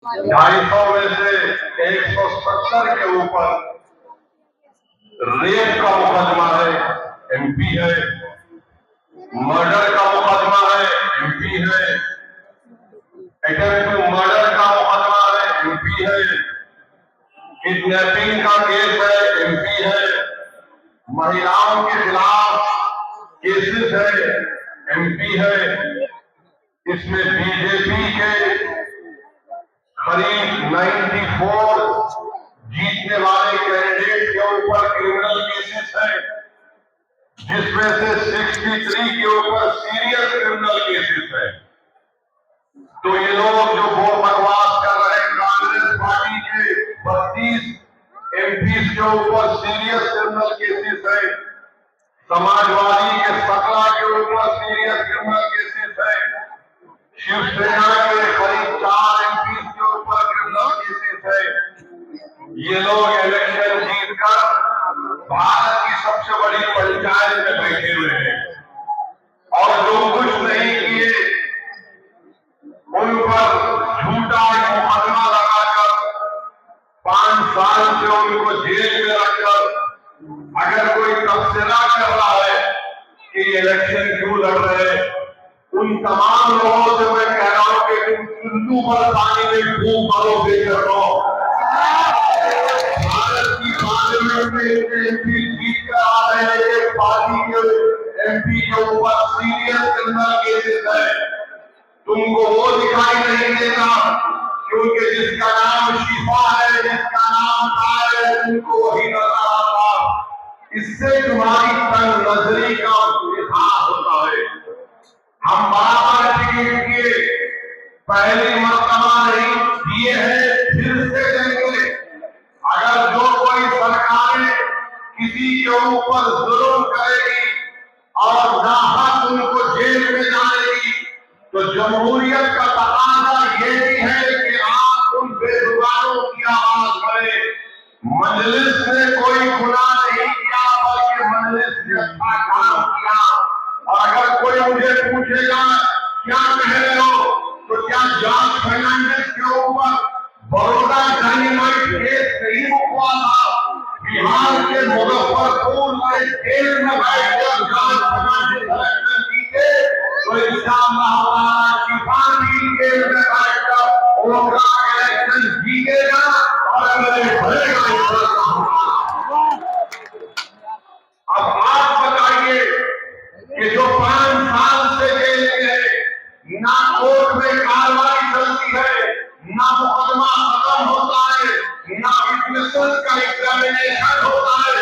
250 में से 170 के ऊपर रेप का मुकदमा है, एमपी है। मर्डर का मुकदमा है, एमपी है। अटेम्प्ट टू मर्डर का मुकदमा है, एमपी है। किडनैपिंग का केस है, एमपी है। महिलाओं के खिलाफ केसेस है, एमपी है। इसमें बीजेपी के करीब 94 जीतने वाले कैंडिडेट के ऊपर क्रिमिनल केसेस है, जिसमें से 63 के ऊपर सीरियस क्रिमिनल केसेस है। तो ये लोग जो बकवास कर रहे हैं, कांग्रेस पार्टी के 32 एमपी के ऊपर सीरियस क्रिमिनल केसेस है, समाजवादी के 17 के ऊपर सीरियस क्रिमिनल केसेस है, शिवसेना के करीब 4 एमपी के ऊपर क्रिमिनल केसेस है। ये लोग इलेक्शन जीतकर भारत की सबसे बड़ी पंचायत में बैठे हुए हैं और जो कुछ नहीं किए उन पर झूठा मुकदमा लगाकर 5 साल से उनको जेल में रखकर अगर कोई तबसरा कर रहा है कि इलेक्शन क्यों लड़ रहे हैं, उन तमाम लोगों से मैं कह रहा हूं कि तुम चुल्लू पर पानी में डूब मरो बेकर रहो। भारत की पार्लियामेंट में एमपी जीत कर आ रहे हैं, एक पार्टी के एमपी के ऊपर सीरियस क्रिमिनल केसेस है। तुमको वो दिखाई नहीं देता क्योंकि जिसका नाम शिफा है, जिसका नाम तार है, तुमको वही नजर आता। इससे तुम्हारी तंग नजरी का इजहार होता है। हम बराबर टिकट किए, पहली मर्तबा नहीं दिए हैं, फिर से देंगे। अगर जो कोई सरकारें किसी के ऊपर जुल्म करेगी और नाहक उनको जेल में डालेगी, तो जमहूरियत का तकाजा ये भी है कि आप उन बेजुबानों की आवाज बढ़े। मजलिस ने कोई गुनाह नहीं किया, बल्कि मजलिस ने अच्छा काम किया। और अगर कोई मुझे पूछेगा क्या कह रहे हो, तो क्या जॉर्ज फर्नांडिस के ऊपर बड़ौदा डायनामाइट केस नहीं हुआ था? बिहार के मुजफ्फरपुर के जेल में बैठकर जॉर्ज फर्नांडिस इलेक्शन जीते, तो इंशाअल्लाह शिफा भी जेल में बैठकर ओखला इलेक्शन जीतेगा और मुझे भरेगा। अब आप बताइए कि जो 5 साल से जेल में है, ना कोर्ट में कार्रवाई चलती है, ना मुकदमा खत्म होता है, ना विटनेसेस का एग्जामिनेशन होता है,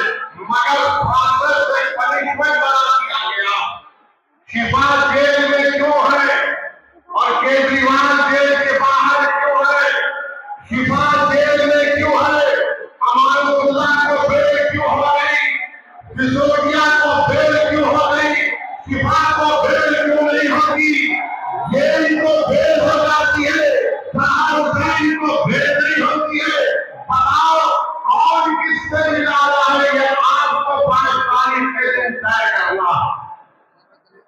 मगर प्रोसेस से पनिशमेंट बना दिया गया। शिफा जेल में क्यों है और केजरीवाल जेल के बाहर क्यों है? शिफा जेल में क्यों है? अमानुल्लाह को बेल क्यों हो गई? सिसोदिया को बेल क्यों हो गई? शिफा को बेल क्यों नहीं होगी? ये इनको बेल हो जाती है, शाहरुखान को बेल नहीं होती है। बताओ कौन किससे मिला रहा है? ये आपको 5 तारीख के दिन तय करना।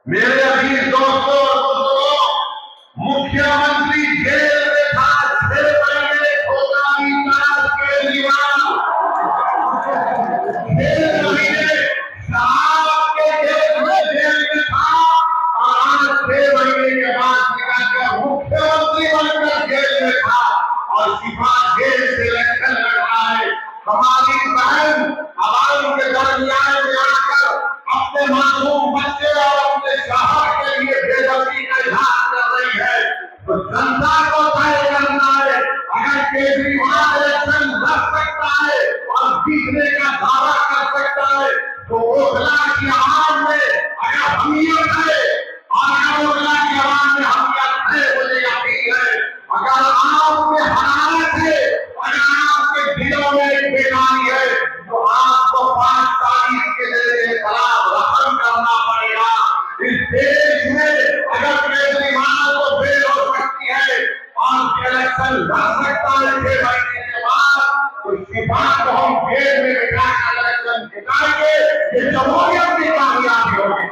मेरे अजीज दोस्तों और बुजुर्गों, मुख्यमंत्री जेल में था 6 महीने, कोताही नाथ केजरीवाल 6 महीने शराब के जेल में था और आज 6 महीने के बाद निकलकर मुख्यमंत्री बनकर जेल में था और शिफा जेल से इलेक्शन लड़ रहा है। हमारी बहन आवाम के दरमियान में आकर अपने मासूम बच्चे और अपने शहर के लिए बेदर्दी का इजहार कर रही है, तो जनता को तय करना है। अगर केजरीवाल इलेक्शन लड़ सकता है और जीतने का दावा कर सकता है, तो ओखला की आवाज में अगर हमीयत है और अगर ओखला की आवाज में हमीयत है, मुझे यकीन है अगर आप में हरारत है, अगर आपके दिलों में एक बेमारी है, तो आपको 5 तारीख के लिए खिलाफ रकम करना पड़ेगा। इस देश में अगर केजरीवाल को बेल हो सकती है और इलेक्शन लड़ सकता है 6 महीने के बाद, तो शिफा को हम जेल में बिठाकर इलेक्शन जिताएंगे। ये जमहूरियत की कामयाबी होगी।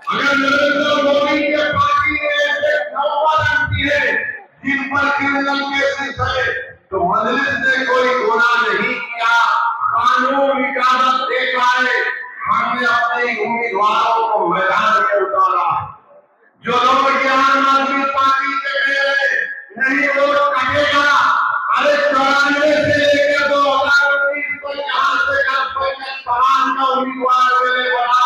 अगर नरेंद्र मोदी के पार्टी ने ऐसे नौबत रखती है जिन पर क्रिमिनल केसेस है, तो मजलिस ने कोई गुनाह नहीं किया, कानून इजाजत देता है, हमने अपने उम्मीदवारों को मैदान में उतारा। जो लोग आम आदमी पार्टी के नहीं वोट कटेगा, अरे 94 से लेकर 2019 को यहाँ से सवाल का उम्मीदवार मिले बना,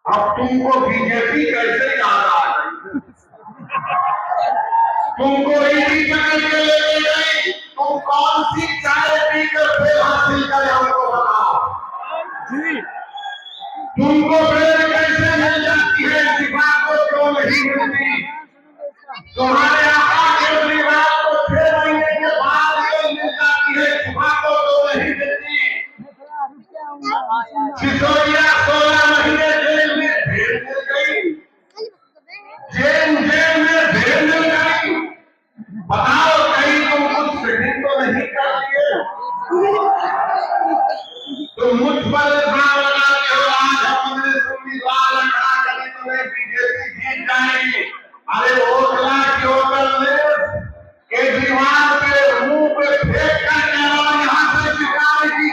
अब तुमको बीजेपी कैसे याद आ गई? तुमको ईडी पकड़ के लेके गई, तुम कौन सी चाय पीकर फिर हासिल करे हमको बताओ। तुमको बेल कैसे मिल जाती है, दिफा को क्यों नहीं मिलती? तुम्हारे आका केजरीवाल को 6 महीने के बाद बेल मिल जाती है, दिफा को क्यों नहीं मिलती? सिसोदिया 16 महीने जेल में भेज मिल गई, जेल में भेज मिल गई। बताओ कहीं तुम कुछ सेटिंग तो नहीं कर लिए? तुम मुझ पर इल्जाम लगाते हो, आज हमने उम्मीदवार खड़ा करके तुम्हें बीजेपी जीत जाएगी। अरे ओखला की होटल में केजरीवाल के मुंह पे फेंक कर यहाँ से शिकायत की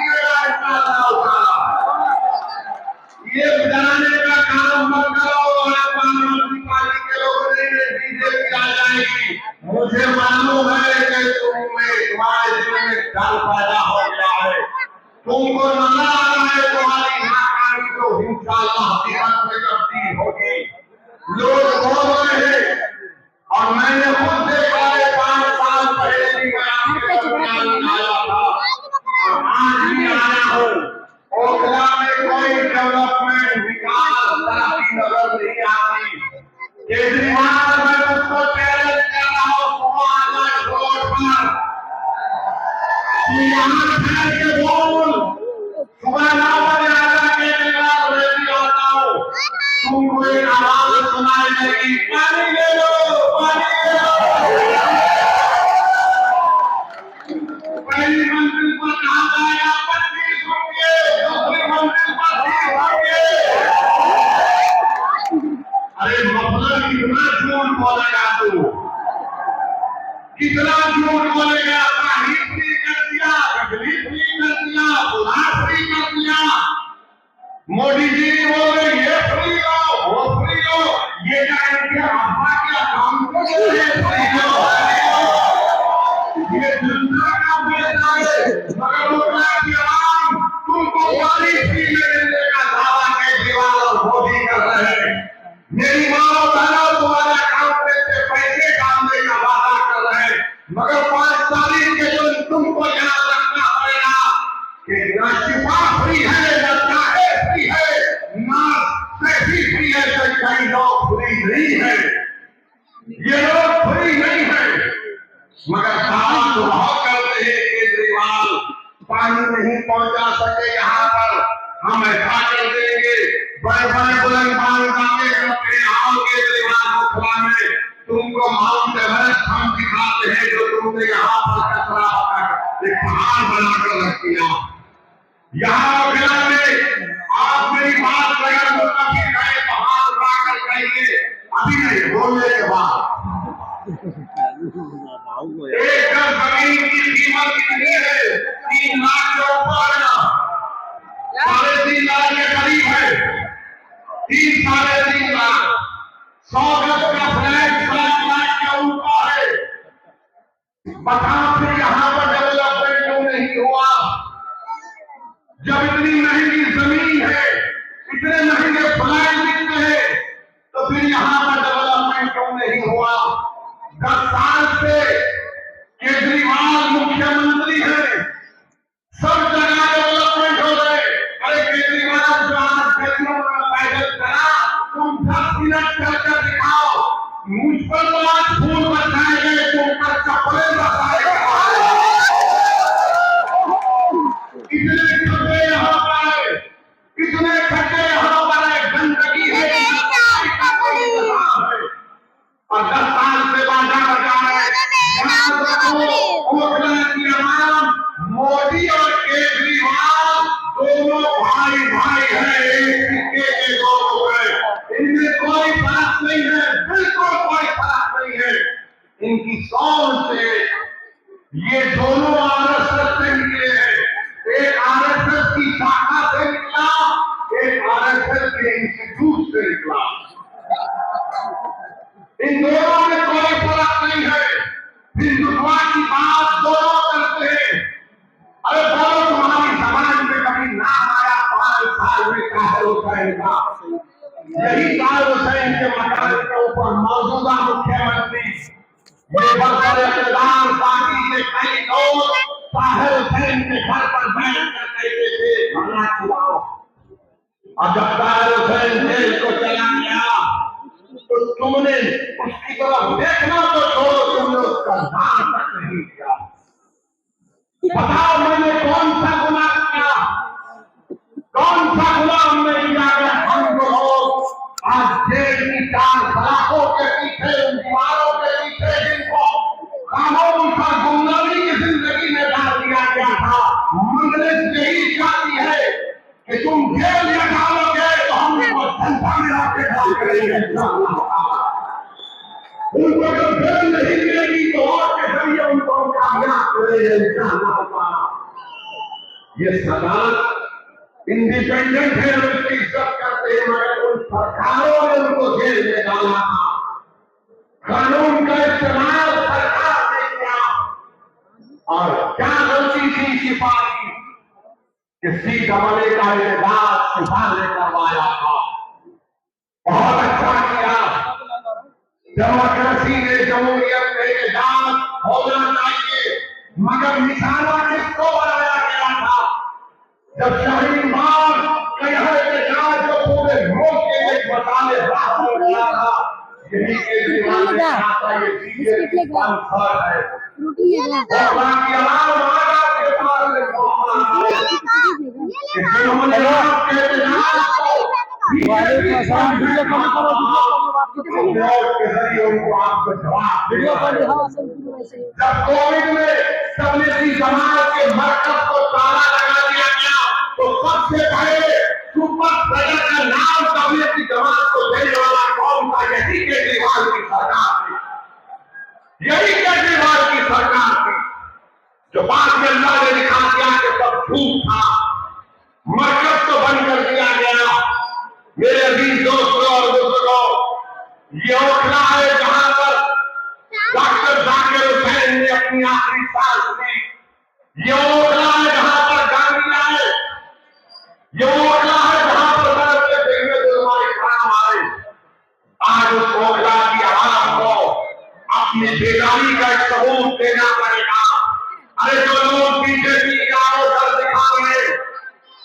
ये बनाने का काम मत करो। आम आदमी पार्टी के लोगों ने बीजेपी आ जाएगी, मुझे मालूम है कि तुम्हारे दिल में डर पैदा हो गया है, तुमको नजर आ रहा है तुम्हारी नाकामी तो इंशाअल्लाह हकीकत में तब्दील होगी। लोग बोल रहे हैं और मैंने खुद देखा है, 5 साल पहले भी मैं आपके दरमियान आया था और आज भी आया हूँ। ओखला में कोई डेवलपमेंट विकास तरक्की नजर नहीं आती। केजरीवाल मैं उसको चैलेंज कर रहा हूँ, सुबह रोड पर यहाँ ठहर के बोल, सुबह 9 बजे आकर केजरीवाल रेडी होता हूँ, तुमको एक आवाज सुनाई देगी, पानी ले लो, पानी ले लो। पहली मंजिल पर कहा जाएगा 25 रुपये, दूसरी मंजिल पर 30 रुपये। अरे मतलब कितना झूठ बोलेगा तू, कितना झूठ बोलेगा? पानी फ्री कर दिया, बिजली फ्री कर दिया, सुधार फ्री कर दिया। मोदी जी बोल रहे ये फ्री लो, वो फ्री लो, ये जाएंगे अब्बा के अकाउंट को फ्री लो। ये जनता का बेटा है, मगर ओखला की आवाम तुमको पानी फ्री में देने का दावा केजरीवाल और मोदी कर रहे हैं। मेरी माँ और बहनों, तुम्हारे अकाउंट में पैसे डालने का वादा कर रहे हैं, मगर 5 तारीख के दिन तुमको याद रखना पड़ेगा कि ना शिफा फ्री है, ना चाहे फ्री है, ना सही फ्री है, तो कई लोग फ्री नहीं है। ये लोग फ्री नहीं है, मगर दावा तो बहुत करते हैं केजरीवाल पानी नहीं पहुंचा सके यहाँ पर, हम ऐसा कर देंगे। बड़े बड़े बुलंद दावे करते हैं, आओ केजरीवाल को खिलाने, तुमको माउंट एवरेस्ट हम दिखाते हैं, जो तुमने यहाँ पर कचरा होकर एक पहाड़ बनाकर रख दिया। यहाँ ओखला में आप मेरी बात अगर मुतफिक है तो हाथ उठाकर कहिए, अभी नहीं बोलने के बाद। एक जमीन की कीमत कितनी है? 3 लाख के ऊपर है, 3.5 लाख के करीब है, 3 साढ़े 3 लाख। 100 गज का फ्लैट 7 लाख के ऊपर है। बताओ फिर यहाँ पर डेवलपमेंट क्यों नहीं हुआ? जब इतनी महंगी जमीन है, इतने महंगे फ्लैट बिकते हैं, तो फिर यहाँ पर डेवलपमेंट क्यों नहीं हुआ? 10 साल से केजरीवाल मुख्यमंत्री है, सब जगह डेवलपमेंट हो गए। अरे केजरीवाल जो आज गलियों में पैदल चला, तुम 10 मिनट चलकर दिखाओ, मुझ पर तो आज फूल बरसाए गए, तुम पर चप्पलें बरसाए गए। इतने खड्डे यहाँ पर है, इतने खड्डे यहाँ पर है, गंदगी है और 10 साल से बाजार जा रहे हैं। ये दोनों आरएसएस से निकले हैं। एक आरएसएस की शाखा से निकला, एक आरएसएस के इंस्टीट्यूट से निकला। इन दोनों में कोई फर्क नहीं है। हिंदुत्व की बात दोनों करते हैं। अरे बोलो, तुम्हारी समाज में कभी नाम आया 5 साल में ताहिर हुसैन का? यही ताहिर हुसैन के मकान के ऊपर मौजूदा मुख्यमंत्री ये बरसर इक़्तिदार पार्टी के कई लोग ताहिर हुसैन के घर पर बैठ कर कहते थे खाना खिलाओ। और जब ताहिर हुसैन जेल को चला गया तो तुमने उसकी तरफ देखना तो छोड़ो, तुमने उसका नाम तक नहीं किया। बताओ मैंने कौन सा गुनाह किया, कौन सा गुनाह हमने किया है? हम लोग आज जेल की 4 सलाखों के पीछे, उन दीवारों के पीछे जिनको कानून का गुमनामी की जिंदगी में डाल दिया गया था, मंजलिस यही चाहती है कि तुम जेल में डालोगे तो हम उनको जनता में आके डाल करेंगे। उनको जब जेल नहीं मिलेगी तो और के जरिए उनको कामयाब करेंगे। ये सरकार इंडिपेंडेंट है, हम इसकी इज्जत करते हैं, मगर उन सरकारों ने उनको जेल में डाला था। कानून का इस्तेमाल सरकार ने किया। और क्या गलती थी सिपाही कि CAA का इलाज सिपाही ने करवाया था। बहुत अच्छा किया। डेमोक्रेसी में, जमहूरियत में इलाज होना चाहिए, मगर निशाना किसको बनाया गया था? जब शाहीन बाग के इलाज जो पूरे मुल्क के एक मसाले राह हो गया था, यही केजरीवाल ने कहा था ये बीजेपी स्पॉन्सर है। और बाकी अलावा के पास जिन्होंने आपके इलाज को के जरिए उनको आपको जवाब जब कोविड में तबलीगी जमात के मरकज को ताला लगा दिया गया तो सबसे पहले सुपर स्प्रेडर का नाम तबलीगी जमात को देने वाला कौन था? यही केजरीवाल की सरकार थी। यही केजरीवाल की सरकार थी जो बाद में अल्लाह ने दिखा दिया कि सब झूठ था। मरकज तो बंद कर दिया गया। मेरे अजीज दोस्तों और बुजुर्गों, ये ओखला है जहां पर डॉक्टर जाकिर हुसैन ने अपनी आखिरी सांस ली। ये ओखला है जहां पर गांधी आए। ये ओखला है जहां पर बड़े देखने खाना आए। आज उस ओखला की आवाम को अपनी बेदारी का एक सबूत देना पड़ेगा। अरे जो लोग बीजेपी का आरोप दिखा रहे,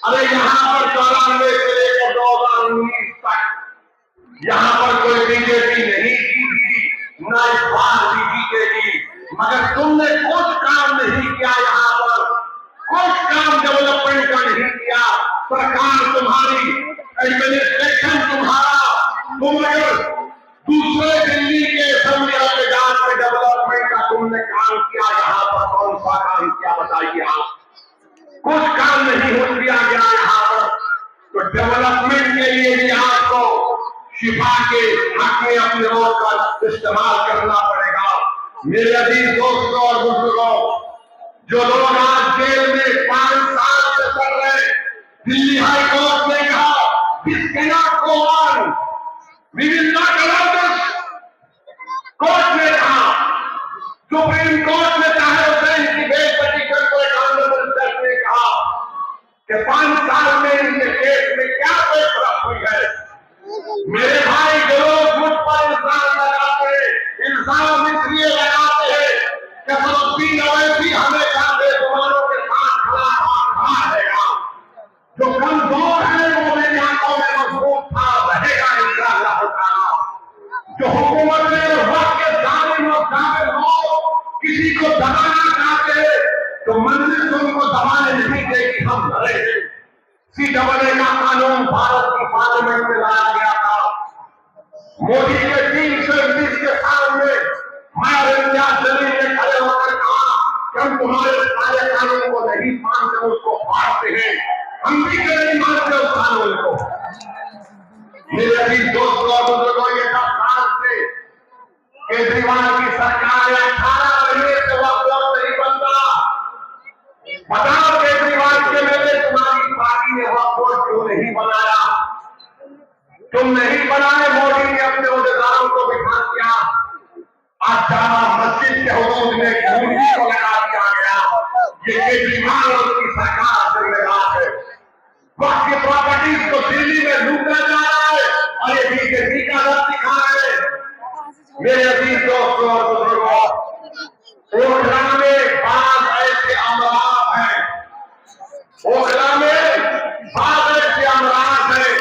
अरे यहाँ पर 94 से लेकर 2019 तक यहाँ पर कोई बीजेपी नहीं जीती, न इस बार भी जीतेगी, मगर तुमने कुछ काम नहीं किया। यहाँ पर कुछ काम डेवलपमेंट का नहीं किया। सरकार तुम्हारी, एडमिनिस्ट्रेशन तुम्हारा, तुम अगर दूसरे दिल्ली के असेंबली के जांच में डेवलपमेंट का तुमने काम किया, यहाँ पर कौन सा काम किया बताइए आप? कुछ काम नहीं हो दिया गया यहाँ पर। तो डेवलपमेंट के लिए भी आपको शिफा के हक में अपने वोट का इस्तेमाल करना पड़ेगा। मेरे अजीज दोस्तों और बुजुर्गों, जो लोग आज जेल में 5 साल से चल रहे, दिल्ली हाई कोर्ट ने कहा this cannot go on, we will not allow this. Court ने कहा, सुप्रीम कोर्ट ने ताहिर हुसैन की बेल पिटीशन को एक ऑनरेबल जज ने कहा कि 5 साल में इनके केस में क्या बेखरफ हुई है। मेरे भाई, जो लोग मुझ पर इल्जाम लगाते, इल्जाम इसलिए लगाते हैं कि फलस्तीन अवैधी हमेशा बेगुमानों के साथ खड़ा रहेगा। जो कमजोर है वो मेरी आंखों में मजबूत था, रहेगा इंशाअल्लाह ताला। जो हुकूमत में वक्त के जालिम और काबिल हो, किसी को दबाना चाहते तो मंजिल उनको दबाने नहीं देगी, हम लड़ेंगे। CAA का कानून भारत की पार्लियामेंट में लाया गया था। मोदी के 320 के सामने मैं अरविंद जलील ने खड़े होकर कहा कि हम तुम्हारे सारे कानून को नहीं मानते, उसको फाड़ते हैं। हम भी नहीं मानते उस कानून को। मेरे अभी दोस्तों और बुजुर्गों, ये 10 साल से केजरीवाल की सरकार है, 18 महीने से वह वोट नहीं बनता गोद में खूंटी को लगा दिया गया। ये केजरीवाल और उसकी सरकार जिम्मेदार है। वक्त की प्रॉपर्टीज को दिल्ली में लूटा जा रहा है और ये बीजेपी का दल दिखा रहे हैं। मेरे अजीज दोस्तों और बुजुर्गों, ओखला में बाढ़ ऐसे अमरात हैं, ओखला में बाढ़ ऐसे अमरात हैं,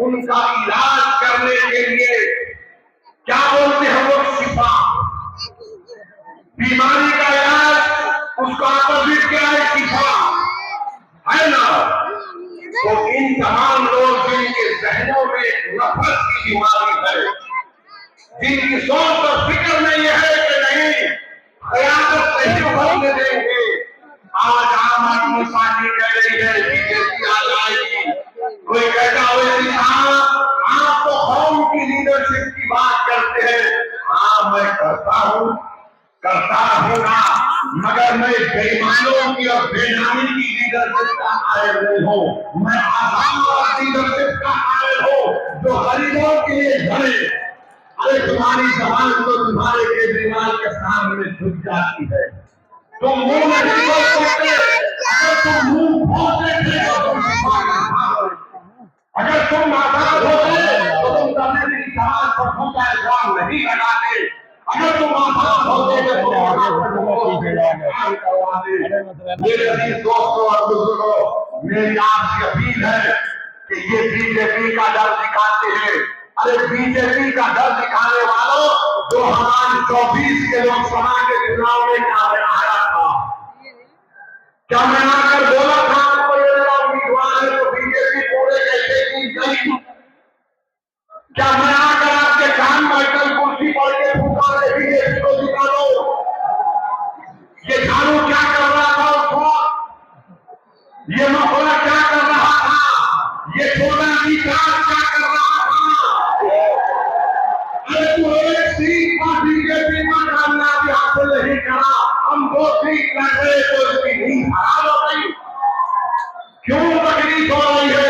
उनका इलाज करने के लिए क्या बोलते हैं वो शिफा, बीमारी का इलाज उसका अपोजिट क्या है, शिफा है ना। तो इन तमाम लोग जिनके जहनों में नफरत की बीमारी है, जिनकी सोच और फिक्र में यह है कि नहीं क़यादत नहीं उभरने देंगे, आज आम आदमी पार्टी कह रही है बीजेपी आ जाएगी। कोई कहता हुए आप तो कौम की लीडरशिप की बात करते हैं। हाँ, मैं करता रहूंगा, मगर मैं बेईमानों की और बेनामी की लीडरशिप का कायल नहीं हूँ। मैं आजाद लीडरशिप का कायल हूँ जो गरीबों के लिए लड़े। अरे तुम्हारी जबान तो तुम्हारे केजरीवाल के सामने झुक जाती है। तुम मुंह नहीं बोल सकते, अगर तुम मुंह खोलते थे तो तुम अगर तुम आजाद होते तो तुम तबलीग की जबान पर झूठा इल्जाम नहीं लगाते। अगर तुम आजाद होते मेरे अजीज दोस्तों और बुजुर्गों, मेरी आपसे अपील है कि ये बीजेपी का डर दिखाते हैं। अरे बीजेपी का डर दिखाने वालों, 2024 के लोकसभा के चुनाव में क्या आया था, क्या मैं आकर बोला था आपको ये मेरा उम्मीदवार है तो बीजेपी पूरे कैसे जीत गई? क्या मैं आकर आपके कान बैठल कुर्सी पर के पुकारे बीजेपी को जिता दो? ये झाड़ू क्या कर रहा था उस वक्त? ये मफला क्या कर रहा था? ये छोटा विकास क्या कर रहा था? अरे तू एक सीट पर बीजेपी का कामयाबी हासिल नहीं करा, हम 2 सीट लड़ गए तो इसकी नींद खराब हो गई। क्यों तकलीफ हो रही है?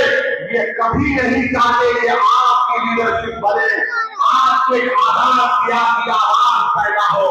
ये कभी नहीं चाहते कि आपकी लीडरशिप बने, आपके आजाद सियासी आवाज पैदा हो।